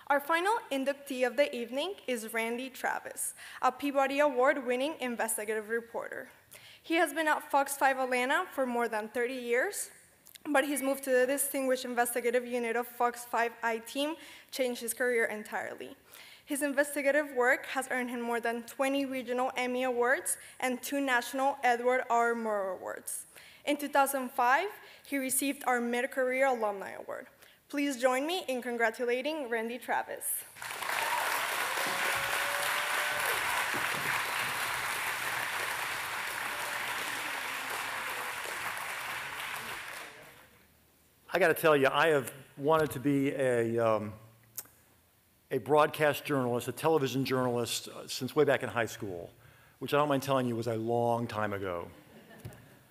Our final inductee of the evening is Randy Travis, a Peabody Award-winning investigative reporter. He has been at Fox 5 Atlanta for more than 30 years, but his move to the distinguished investigative unit of Fox 5 I-Team changed his career entirely. His investigative work has earned him more than 20 regional Emmy Awards and 2 national Edward R. Murrow Awards. In 2005, he received our Mid-Career Alumni Award. Please join me in congratulating Randy Travis. I got to tell you, I have wanted to be a broadcast journalist, a television journalist, since way back in high school, which I don't mind telling you was a long time ago.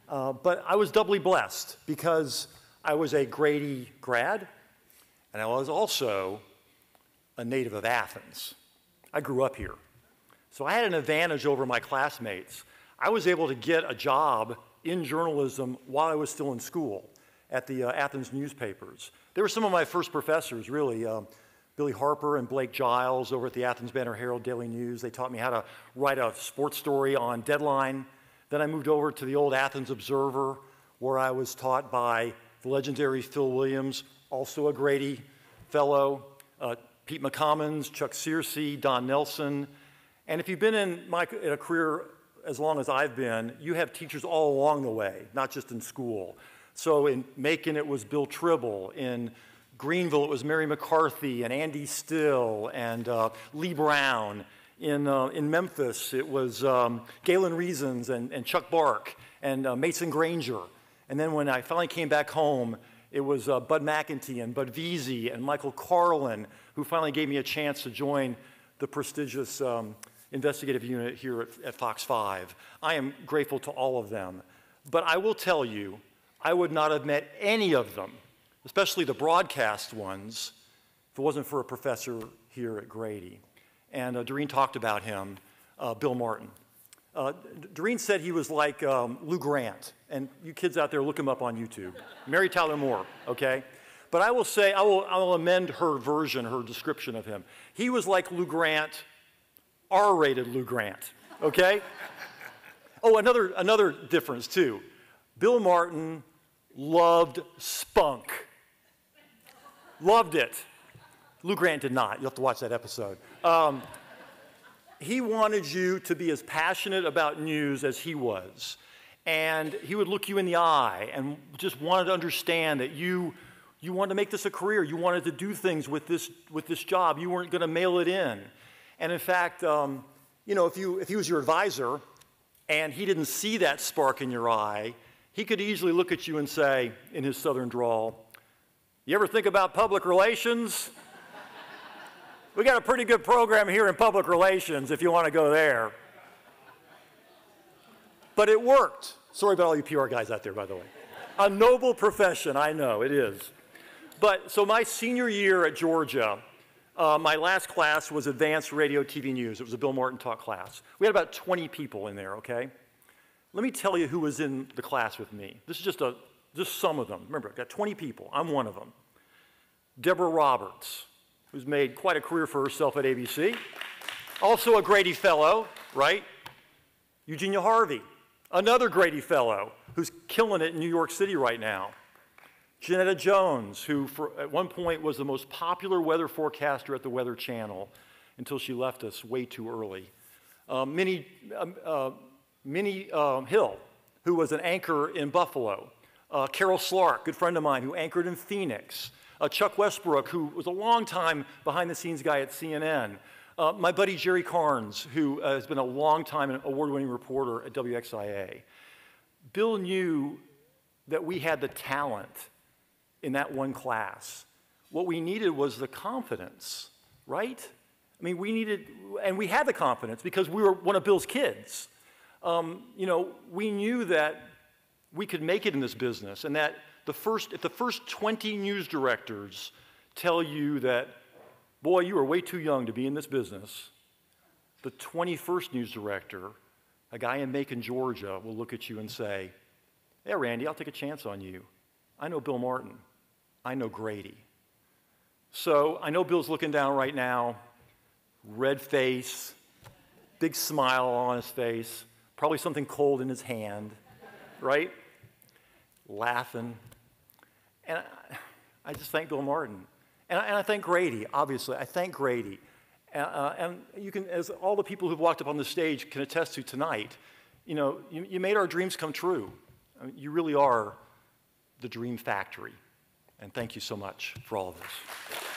But I was doubly blessed because I was a Grady grad, and I was also a native of Athens. I grew up here. So I had an advantage over my classmates. I was able to get a job in journalism while I was still in school at the Athens newspapers. They were some of my first professors, really. Billy Harper and Blake Giles over at the Athens Banner Herald Daily News. They taught me how to write a sports story on deadline. Then I moved over to the old Athens Observer, where I was taught by the legendary Phil Williams, also a Grady fellow, Pete McCommons, Chuck Searcy, Don Nelson. And if you've been in a career as long as I've been, you have teachers all along the way, not just in school. So in Macon, it was Bill Tribble. In Greenville, it was Mary McCarthy and Andy Still and Lee Brown. In Memphis, it was Galen Reasons and Chuck Bark and Mason Granger. And then when I finally came back home, it was Bud McEntee and Bud Veazey and Michael Carlin, who finally gave me a chance to join the prestigious investigative unit here at Fox 5. I am grateful to all of them. But I will tell you, I would not have met any of them, especially the broadcast ones, if it wasn't for a professor here at Grady. And Doreen talked about him, Bill Martin. Doreen said he was like Lou Grant. And you kids out there, look him up on YouTube. Mary Tyler Moore, okay? But I will say, I will amend her version, her description of him. He was like Lou Grant, R-rated Lou Grant, okay? Oh, another difference, too. Bill Martin loved spunk. Loved it. Lou Grant did not. You'll have to watch that episode. He wanted you to be as passionate about news as he was. And he would look you in the eye and just wanted to understand that you wanted to make this a career. You wanted to do things with this job. You weren't going to mail it in. And in fact, you know, if he was your advisor and he didn't see that spark in your eye, he could easily look at you and say, in his southern drawl, "You ever think about public relations? We got a pretty good program here in public relations if you want to go there." But it worked. Sorry about all you PR guys out there, by the way. A noble profession, I know, it is. But so my senior year at Georgia, my last class was Advanced Radio TV News. It was a Bill Martin taught class. We had about 20 people in there, okay? Let me tell you who was in the class with me. This is just some of them. Remember, I've got 20 people. I'm one of them. Deborah Roberts, who's made quite a career for herself at ABC. Also a Grady Fellow, right? Eugenia Harvey, another Grady Fellow, who's killing it in New York City right now. Janetta Jones, who at one point was the most popular weather forecaster at the Weather Channel until she left us way too early. Minnie Hill, who was an anchor in Buffalo. Carol Slark, good friend of mine, who anchored in Phoenix. Chuck Westbrook, who was a long-time behind-the-scenes guy at CNN. My buddy Jerry Carnes, who has been a long-time award-winning reporter at WXIA. Bill knew that we had the talent in that one class. What we needed was the confidence, right? I mean, we had the confidence because we were one of Bill's kids. You know, we knew that we could make it in this business, and that if the first 20 news directors tell you that, boy, you are way too young to be in this business, the 21st news director, a guy in Macon, Georgia, will look at you and say, "Yeah, Randy, I'll take a chance on you. I know Bill Martin. I know Grady." So I know Bill's looking down right now, red face, big smile on his face, probably something cold in his hand, right? Laughing. And I just thank Bill Martin. And I thank Grady, obviously. I thank Grady. And you can, as all the people who've walked up on the stage can attest to tonight, you know, you made our dreams come true. I mean, you really are the dream factory. And thank you so much for all of this.